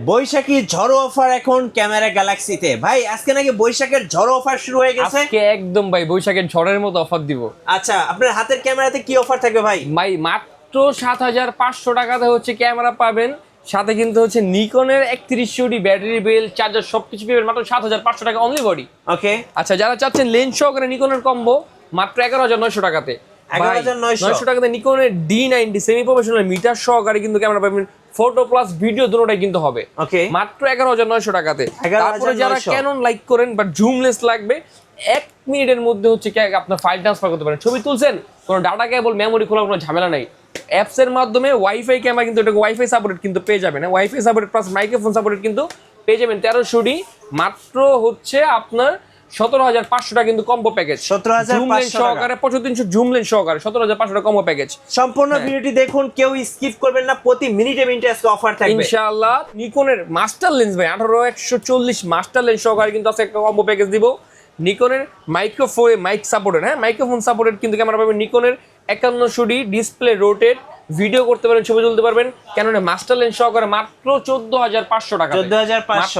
বৈশাখী ঝড়ো অফার এখন ক্যামেরা গ্যালাক্সিতে। ভাই আজকে নাকি বৈশাখের ঝড়ো অফার শুরু হয়ে গেছে। আজকে একদম ভাই বৈশাখের ঝড়ের মতো অফার দিব। আচ্ছা, আপনার হাতের ক্যামেরাতে কি অফার থাকবে ভাই? ভাই মাত্র ৭৫০০ টাকাতে হচ্ছে ক্যামেরা পাবেন, সাথে কিন্তু হচ্ছে নিকনের ৩১০০ ব্যাটারি বেল চার্জার সবকিছু পাবেন মাত্র ৭৫০০ টাকা অনলি বডি। ওকে, আচ্ছা, যারা চাচ্ছেন লেন্স সহকারে নিকনের কম্বো মাত্র ১১৯০০ টাকাতে। ১১৯০০ টাকাতে নিকনের D90 সেমি প্রফেশনাল মিটার সহকারে কিন্তু ক্যামেরা পাবেন, ফটো প্লাস ভিডিও দুটোটাই কিন্তু হবে ওকে মাত্র ১১৯০০ টাকাতে। ১১,৯০০ তারপরে যারা ক্যানন লাইক করেন বাট জুমলেস লাগবে, ১ মিনিটের মধ্যে হচ্ছে আপনার ফাইল ট্রান্সফার করতে পারেন। ছবি তুলছেন, কোনো ডাটা কেবল মেমোরি খোলার কোনো ঝামেলা নাই। অ্যাপস এর মাধ্যমে ওয়াইফাই ক্যামেরা কিন্তু এটা ওয়াইফাই সাপোর্টেড কিন্তু পেয়ে যাবেন, wifi supported plus microphone supported কিন্তু পেয়ে যাবেন। ১৩০০ মাত্র হচ্ছে আপনার ১৭৫০০ টাকা কিন্তু কম্বো প্যাকেজ। ১৭৫০০ সহকারে ৩৫০০ জুম লেন্স সহকারে ১৭৫০০ টাকা কম্বো প্যাকেজ। সম্পূর্ণ ভিডিওটি দেখুন, কেউ স্কিপ করবেন না, প্রতি মিনিটে মিনিটে আজকে অফার থাকবে ইনশাআল্লাহ। নিকনের মাস্টার লেন্স ভাই ১৮১৪০ মাস্টার লেন্স সহকারে কিন্তু আজকে একটা কম্বো প্যাকেজ দিব। নিকনের মাইক্রোফোনে মাইক সাপোর্টেড, মাইক্রোফোন সাপোর্টেড কিন্তু ক্যামেরা পাবেন। নিকনের ৫১০০ ডিসপ্লে রোটেট, ভিডিও করতে পারেন, ছবি তুলতে পারবেন। ক্যাননের মাস্টার লেন্স সহকারে মাত্র ১৪৫০০ টাকা,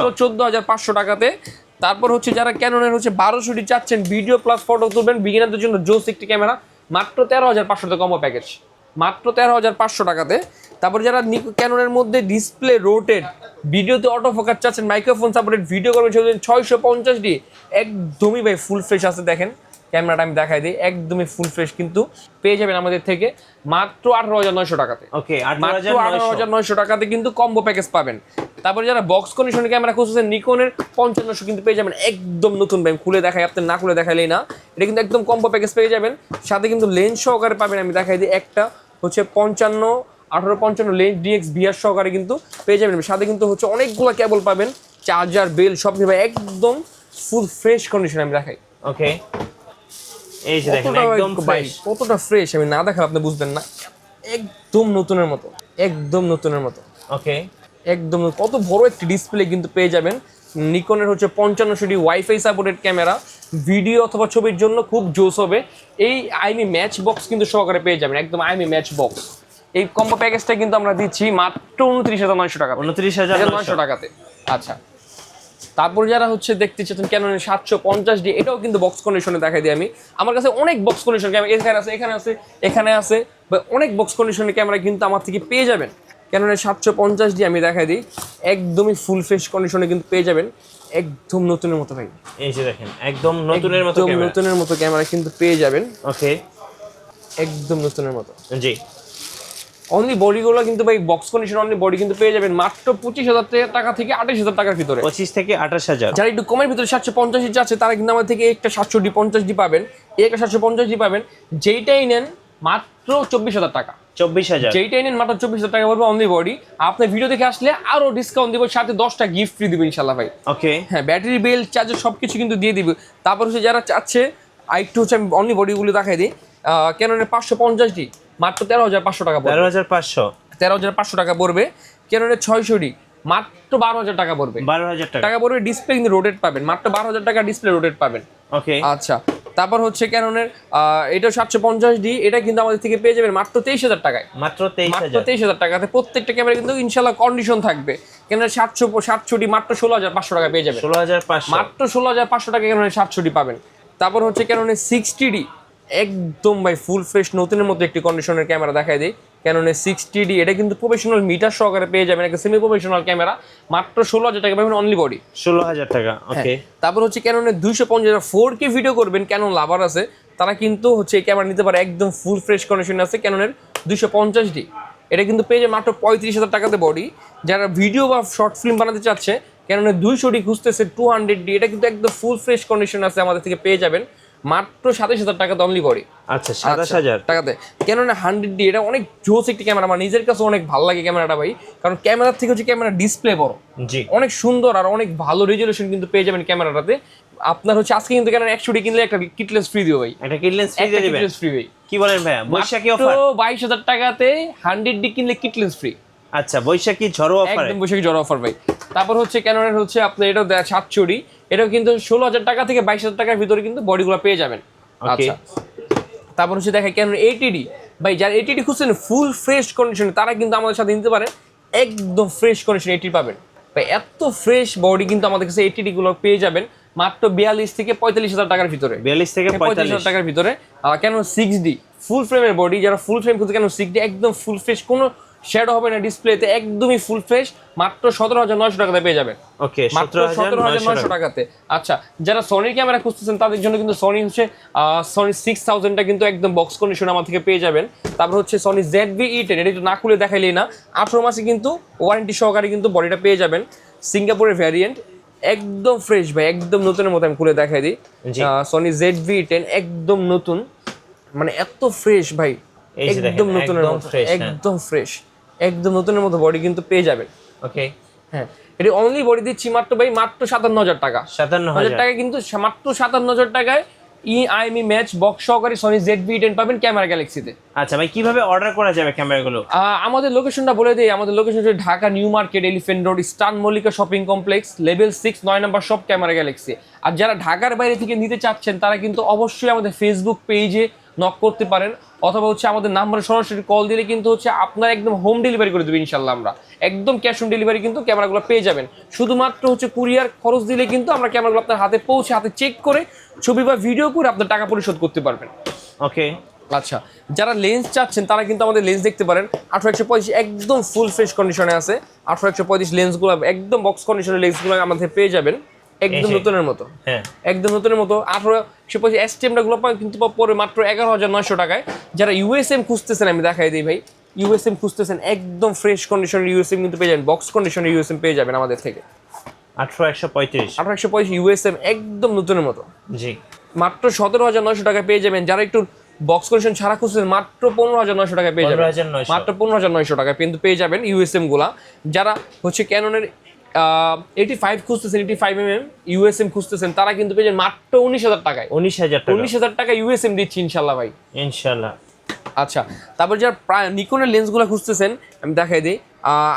১৪৫০০ টাকাতে। তারপর হচ্ছে যারা ক্যাননের হচ্ছে ১২০০ চাচ্ছেন ভিডিও প্লাস ফটো তুলবেন, বিগিনারদের জন্য জোস একটি ক্যামেরা মাত্র ১৩৫০০ টাকা কম্বো প্যাকেজ, মাত্র ১৩৫০০ টাকাতে। তারপর যারা ক্যাননের মধ্যে ডিসপ্লে রোটেট, ভিডিওতে অটো ফোকাস চাচ্ছেন, মাইক্রোফোন সাপোর্টেড, ভিডিও করবেন ৬৫০ একদমই ভাই ফুল ফ্রেশ আছে। দেখেন ক্যামেরাটা আমি দেখাই দিই, একদমই ফুল ফ্রেশ কিন্তু পেয়ে যাবেন আমাদের থেকে মাত্র ১৮৯০০ টাকাতে। ওকে, মাত্র ১৮৯০০ টাকাতে কিন্তু কম্বো প্যাকেজ পাবেন। তারপরে যারা বক্স কন্ডিশনের ক্যামেরা খুঁজছেন, নিকনের ৫৫০০ কিন্তু পেয়ে যাবেন একদম নতুন ভাই, খুলে দেখাই, আপনি না খুলে দেখাইলেই না। এটা কিন্তু একদম কম্বো প্যাকেজ পেয়ে যাবেন, সাথে কিন্তু লেন্স সহকারে পাবেন। আমি দেখাই দিই, একটা হচ্ছে ৫৫ লেন্স DX VR সহকারে কিন্তু পেয়ে যাবেন, সাথে কিন্তু হচ্ছে অনেকগুলো কেবল পাবেন, চার্জার বেল সব কিছু একদম ফুল ফ্রেশ কন্ডিশন। আমি দেখাই, ওকে এই যে দেখেন একদম ফ্রেশ, কতটা ফ্রেশ আমি না দেখালে আপনি বুঝবেন না। একদম নতুনের মতো, একদম নতুনের মতো। ওকে, একদম কত বড় একটি ডিসপ্লে কিন্তু পেয়ে যাবেন। নিকনের হচ্ছে ৫৫০ ওয়াইফাই সাপোর্টেড ক্যামেরা, ভিডিও অথবা ছবির জন্য খুব জোস হবে। এই আইমি ম্যাচ বক্স কিন্তু সহকারে পেয়ে যাবেন, একদম আইমি ম্যাচ বক্স। এই কম্বো প্যাকেজটা কিন্তু আমরা দিচ্ছি মাত্র ২৯৯০০ টাকা, ২৯৯০০ টাকাতে। আচ্ছা, তারপর যারা হচ্ছে দেখতে চাচ্ছেন ক্যাননের ৭৫০D, এটাও কিন্তু বক্স কন্ডিশনে দেখাই দিই আমি। আমার কাছে অনেক বক্স কন্ডিশন ক্যামেরা এখানে আছে, এখানে আছে, এখানে আছে, বা অনেক বক্স কন্ডিশনের ক্যামেরা কিন্তু আমার থেকে পেয়ে যাবেন। ক্যাননের ৭৫০D আমি দেখাই দিই, একদমই ফুল ফ্রেশ কন্ডিশনে কিন্তু পেয়ে যাবেন, একদম নতুনের মতো ভাই। এই যে দেখেন একদম নতুনের মতো, একদম নতুনের মতো ক্যামেরা কিন্তু পেয়ে যাবেন। ওকে, একদম নতুনের মতো। জি, অনলি বডিগুলো কিন্তু ভাই বক্স কন্ডিশন অনলি বডি কিন্তু পেয়ে যাবেন মাত্র ২৫,০০০ টাকা থেকে ২৮,০০০ টাকার ভিতরে। ২৫ থেকে ২৮,০০০। যারা একটু কমের ভিতরে ৭৫০ আছে তারা কিন্তু আমাদের থেকে একটা ৭০০D ৫০D পাবেন, একটা ৭৫০D পাবেন। যেইটাই নেন মাত্র ২৪,০০০ টাকা, ২৪,০০০। যেইটাই নেন মাত্র ২৪,০০০ টাকা পড়বে অনলি বডি। আপনার ভিডিও দেখে আসলে আরো ডিসকাউন্ট দিব, সাথে 10টা গিফট ফ্রি দিব ইনশাল্লাহ ভাই। ওকে, হ্যাঁ, ব্যাটারি বেল চার্জার সবকিছু কিন্তু দিয়ে দিব। তারপর হচ্ছে যারা চাচ্ছে আরেকটু হচ্ছে আমি অনলি বডিগুলো দেখাই দিই। ক্যাননের ৫৫০D মাত্র ১৩৫০০ টাকা, ১৩৫০০, ১৩৫০০ টাকা পড়বে। ক্যাননের ৬০০D মাত্র ১২,০০০ টাকা পড়বে, ১২,০০০ টাকা পড়বে। ডিসপ্লে কিন্তু রোটেট পাবেন, মাত্র ১২,০০০ টাকা ডিসপ্লে রোটেট পাবেন। ওকে, আচ্ছা, তারপর হচ্ছে ক্যাননের এটা ৭৫০D, এটা কিন্তু আমাদের থেকে পেয়ে যাবেন মাত্র ২৩,০০০ টাকায়, মাত্র মাত্র ২৩,০০০ টাকাতে। প্রত্যেকটা ক্যামেরা কিন্তু ইনশাল্লাহ কন্ডিশন থাকবে। ক্যাননের ৭৬০D মাত্র ১৬৫০০ টাকা পেয়ে যাবেন, ১৬৫০০, মাত্র ১৬৫০০ টাকা ক্যাননের ৭৬০D পাবেন। তারপর হচ্ছে ক্যাননের ৬০D, একদম ভাই ফুল ফ্রেশ নতুনের মতো একটি কন্ডিশনের ক্যামেরা দেখাই দিই। ক্যাননের ৬০D, এটা কিন্তু প্রফেশনাল মিটার সহকারে পেয়ে যাবেন, একটা সেমি প্রফেশনাল ক্যামেরা মাত্র ১৬,০০০ টাকা পাবেন অনলি বডি, ১৬,০০০ টাকা। ওকে, তারপর হচ্ছে ক্যাননের ২৫০ 4K ভিডিও করবেন, ক্যানন লাভার আছে তারা কিন্তু হচ্ছে এই ক্যামেরা নিতে পারে, একদম ফুল ফ্রেশ কন্ডিশন আছে ক্যাননের ২৫০D। এটা কিন্তু পেয়ে যায় মাত্র ৩৫,০০০ টাকাতে বডি। যারা ভিডিও বা শর্ট ফিল্ম বানাতে চাচ্ছে, ক্যাননের ২০০D খুঁজতেছে 200D, এটা কিন্তু একদম ফুল ফ্রেশ কন্ডিশন আছে, আমাদের থেকে পেয়ে যাবেন মাত্র ২৭,০০০ টাকাতে অনলি বডি। আচ্ছা, ২৭,০০০ টাকাতে। ক্যাননের 100D, এটা অনেক জোস একটি ক্যামেরা, আমার নিজের কাছে অনেক ভালো লাগে ক্যামেরাটা ভাই, কারণ ক্যামেরার থেকে হচ্ছে ক্যামেরা ডিসপ্লে বড়, জি, অনেক সুন্দর আর অনেক ভালো রেজলিউশন কিন্তু পেয়ে যাবেন ক্যামেরাটাতে। আপনার হচ্ছে আজকে কিন্তু ক্যানন ১০০D কিনলে একটা কিটলেস ফ্রি দিও ভাই, একটা কিটলেস ফ্রি দিয়ে দিবেন। কিটলেস ফ্রি ভাই, কি বলেন ভাইয়া, বৈশাখী অফার ২২,০০০ টাকাতে 100D কিনলে কিটলেস ফ্রি। আচ্ছা, বৈশাখী ঝড়ো অফার, একদম বৈশাখী জড়ো অফার ভাই। তারপর হচ্ছে ক্যাননের হচ্ছে আপনার এটাও ৭০০D, এটাও কিন্তু ১৬,০০০ টাকা থেকে ২২,০০০ টাকার ভিতরে কিন্তু বডিগুলো পেয়ে যাবেন। আচ্ছা, তারপর হচ্ছে দেখেন ক্যানন ৮০D ভাই, যারা ৮০D খুঁজছেন ফুল ফ্রেশ কন্ডিশনে তারা কিন্তু আমাদের সাথে নিতে পারেন, একদম ফ্রেশ কন্ডিশন ৮০ পাবেন। ভাই এত ফ্রেশ বডি কিন্তু আমাদের কাছে 80D গুলো পেয়ে যাবেন মাত্র 42 থেকে 45,000 টাকার ভিতরে। 42 থেকে 45,000 টাকার ভিতরে। কেন 6D ফুল ফ্রেমের বডি, যারা ফুল ফ্রেম খুঁজছে কেন 6D একদম ফুল ফ্রেশ, কোনো শ্যাডো হবে না ডিসপ্লেতে, একদমই ফুল ফ্রেশ, মাত্র 17,900 টাকাতে পেয়ে যাবেন। ওকে, মাত্র 17,900 টাকাতে। আচ্ছা, যারা সনির ক্যামেরা খুঁজতেছেন তাদের জন্য কিন্তু সনি হচ্ছে সনি 6000টা কিন্তু একদম বক্স কন্ডিশন আমার থেকে পেয়ে যাবেন। তারপর হচ্ছে সনি ZV-E10, এটা একটু না খুলে দেখাইলেই না, 18 মাসে কিন্তু ওয়ারেন্টি সহকারে কিন্তু বডিটা পেয়ে যাবেন। সিঙ্গাপুরের ভ্যারিয়েন্ট, একদম ফ্রেশ ভাই, একদম নতুনের মতো। আমি খুলে দেখাই দিই, সনি ZV-E10 একদম নতুন, মানে এত ফ্রেশ ভাই, একদম নতুনের মতো, একদম ফ্রেশ, একদম নতুনের মতো বডি কিন্তু পেয়ে যাবেন। ওকে, হ্যাঁ, এটা অনলি বডি দিচ্ছি মাত্র ভাই মাত্র 57,000 টাকা। 57,000 টাকা কিন্তু, মাত্র 57,000 টাকায় IMEI ম্যাচ বক্স সহকারে সনি ZV-E10 পাবেন ক্যামেরা গ্যালাক্সিতে। আচ্ছা ভাই, কিভাবে অর্ডার করা যাবে ক্যামেরাগুলো? আমাদের লোকেশনটা বলে দিই, আমাদের লোকেশন হচ্ছে Dhaka new market, elephant road, স্টান মল্লিকা শপিং কমপ্লেক্স, লেভেল 6, 9 নম্বর শপ, ক্যামেরা গ্যালাক্সি। আর যারা ঢাকার বাইরে থেকে নিতে চাচ্ছেন তারা কিন্তু অবশ্যই আমাদের ফেসবুক পেজে নক করতে পারেন, অথবা হচ্ছে আমাদের নাম্বারে সরাসরি কল দিলে কিন্তু হচ্ছে আপনার একদম হোম ডেলিভারি করে দেবো ইনশাল্লাহ। আমরা একদম ক্যাশ অন ডেলিভারি কিন্তু ক্যামেরাগুলো পেয়ে যাবেন। শুধুমাত্র হচ্ছে কুরিয়ার খরচ দিলে কিন্তু আমরা ক্যামেরাগুলো আপনার হাতে পৌঁছে, হাতে চেক করে ছবি বা ভিডিও করে আপনার টাকা পরিশোধ করতে পারবেন। ওকে, আচ্ছা, যারা লেন্স চাচ্ছেন তারা কিন্তু আমাদের লেন্স দেখতে পারেন। 18-125 একদম ফুল ফ্রেশ কন্ডিশনে আছে। 18-125 লেন্সগুলো একদম বক্স কন্ডিশনের লেন্সগুলো আমাদের পেয়ে যাবেন একদম নতুনের মতো। হ্যাঁ, একদম নতুনের মতো। 18-125 STM গুলো কিন্তু পরে মাত্র 11,900 টাকায়। যারা USM খুঁজতেছেন আমি দেখাই দিই ভাই, USM খুঁজতেছেন একদম ফ্রেশ কন্ডিশনের USM কিন্তু পেয়ে যাবেন, বক্স কন্ডিশনের USM পেয়ে যাবেন আমাদের থেকে। 18-125 USM একদম নতুনের মতো, জি, মাত্র 17,900 টাকায় পেয়ে যাবেন। যারা একটু বক্স কন্ডিশন ছাড়া খুঁজছেন মাত্র 15,900 টাকায় পেয়ে যাবেন, মাত্র 15,900 টাকায় কিন্তু পেয়ে যাবেন USM গুলা। যারা হচ্ছে ক্যাননের 85 খুঁজতেছেন, 85mm USM খুঁজতেছেন, তারা কিন্তু পেয়ে যাবেন মাত্র 19,000 টাকায়। 19,000 টাকা USM দিচ্ছি ইনশাল্লাহ ভাই, ইনশাল্লাহ। আচ্ছা, তারপর যারা নিকনের লেন্সগুলো খুঁজতেছেন আমি দেখাই দিই,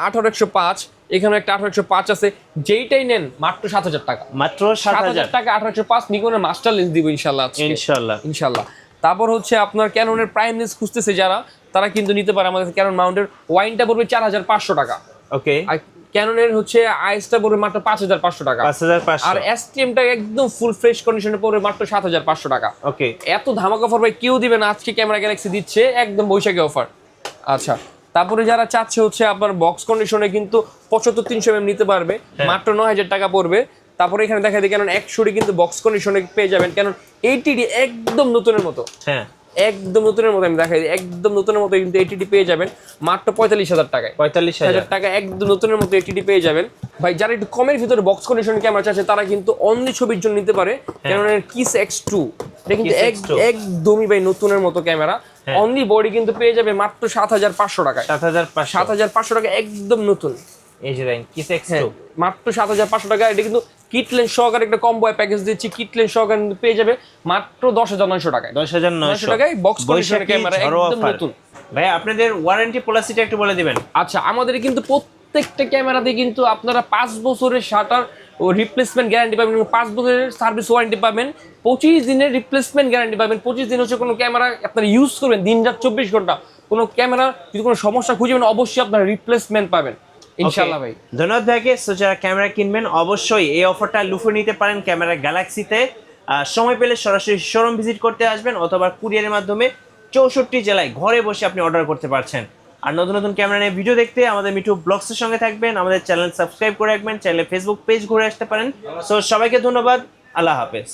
18-105, এখানে একটা 18-105 আছে, যেইটাই নেন মাত্র 7,000 টাকা, মাত্র 7,000 টাকা 18-105 নিকনের মাস্টার লেন্স দিব ইনশাল্লাহ, ইনশাল্লাহ। তারপর হচ্ছে আপনার ক্যাননের প্রাইম লেন্স খুঁজতেছে যারা, তারা কিন্তু নিতে পারে আমাদের ক্যানন মাউন্টের। ওয়াইনটা পড়বে 4,500 টাকা। ওকে, আর ক্যাননের হচ্ছে আইএসটা পড়বে মাত্র 5,500 টাকা, 5,500। আর STMটা একদম ফুল ফ্রেশ কন্ডিশনে পড়বে মাত্র 7,500 টাকা। ওকে, এত ধামাকা অফার ভাই কেউ দিবে না, আজকে ক্যামেরা গ্যালাক্সি দিচ্ছে একদম বৈশাখী অফার। আচ্ছা, তারপরে যারা চাচ্ছে হচ্ছে আপনার বক্স কন্ডিশনে কিন্তু 75-300mm নিতে পারবে, মাত্র 9,000 টাকা পড়বে। তারপরে এখানে দেখা যায় কারণ 100 কিন্তু বক্স কন্ডিশনে পেয়ে যাবেন, কারণ 80D একদম নতুনের মতো। হ্যাঁ, একদম নতুনের মতো আমি দেখাই দিই, একদম নতুনের মতো কিন্তু 80D পেয়ে যাবেন মাত্র 45,000 টাকায়। 45,000 টাকা একদম নতুনের মতো 80D পেয়ে যাবেন ভাই। যারা একটু কমের ভিতরে বক্স কন্ডিশন ক্যামেরা চাচ্ছে তারা কিন্তু অনলি ছবির জন্য নিতে পারে, কারণ কিস X2 এটা কিন্তু একদমই ভাই নতুনের মতো ক্যামেরা। অনলি বডি কিন্তু পেয়ে যাবে মাত্র 7,500 টাকায়। 7,500 টাকা একদম নতুন। এই যে দেখেন কিস X2 মাত্র 7,500 টাকা। এটা কিন্তু কিট লেন্স সহকারে একটা কম্বো প্যাকেজ দিচ্ছি, কিট লেন্স সহকারে পেয়ে যাবে মাত্র 10,900 টাকায়। 10,900 টাকায় বক্স কন্ডিশনের ক্যামেরা একদম নতুন। ভাই আপনাদের ওয়ারেন্টি পলিসিটা একটু বলে দিবেন। আচ্ছা, আমাদের কিন্তু প্রত্যেকটা ক্যামেরাতে কিন্তু আপনারা 5 বছরের শাটার ও রিপ্লেসমেন্ট গ্যারান্টি পাবেন, 5 বছরের সার্ভিস ওয়ারেন্টি পাবেন, 25 দিনের রিপ্লেসমেন্ট গ্যারান্টি পাবেন। 25 দিন হচ্ছে কোনো ক্যামেরা আপনারা ইউজ করবেন দিন রাত 24 ঘন্টা, কোনো ক্যামেরা যদি কোনো সমস্যা খুঁজে পাবেন অবশ্যই আপনারা রিপ্লেসমেন্ট পাবেন ইনশাআল্লাহ ভাই। ধন্যবাদ ভাইকে। সো যারা ক্যামেরা কিনবেন অবশ্যই এই অফারটা লুফে নিতে পারেন ক্যামেরা গ্যালাক্সিতে। সময় পেলে সরাসরি শোরুম ভিজিট করতে আসবেন, অথবা কুরিয়ারের মাধ্যমে 64 জেলায় ঘরে বসে আপনি অর্ডার করতে পারছেন। আর নতুন নতুন ক্যামেরা নিয়ে ভিডিও দেখতে আমাদের মিঠু ব্লগসের সঙ্গে থাকবেন, আমাদের চ্যানেল সাবস্ক্রাইব করে রাখবেন, চ্যানেলে ফেসবুক পেজ ঘুরে আসতে পারেন। সো সবাইকে ধন্যবাদ, আল্লাহ হাফেজ।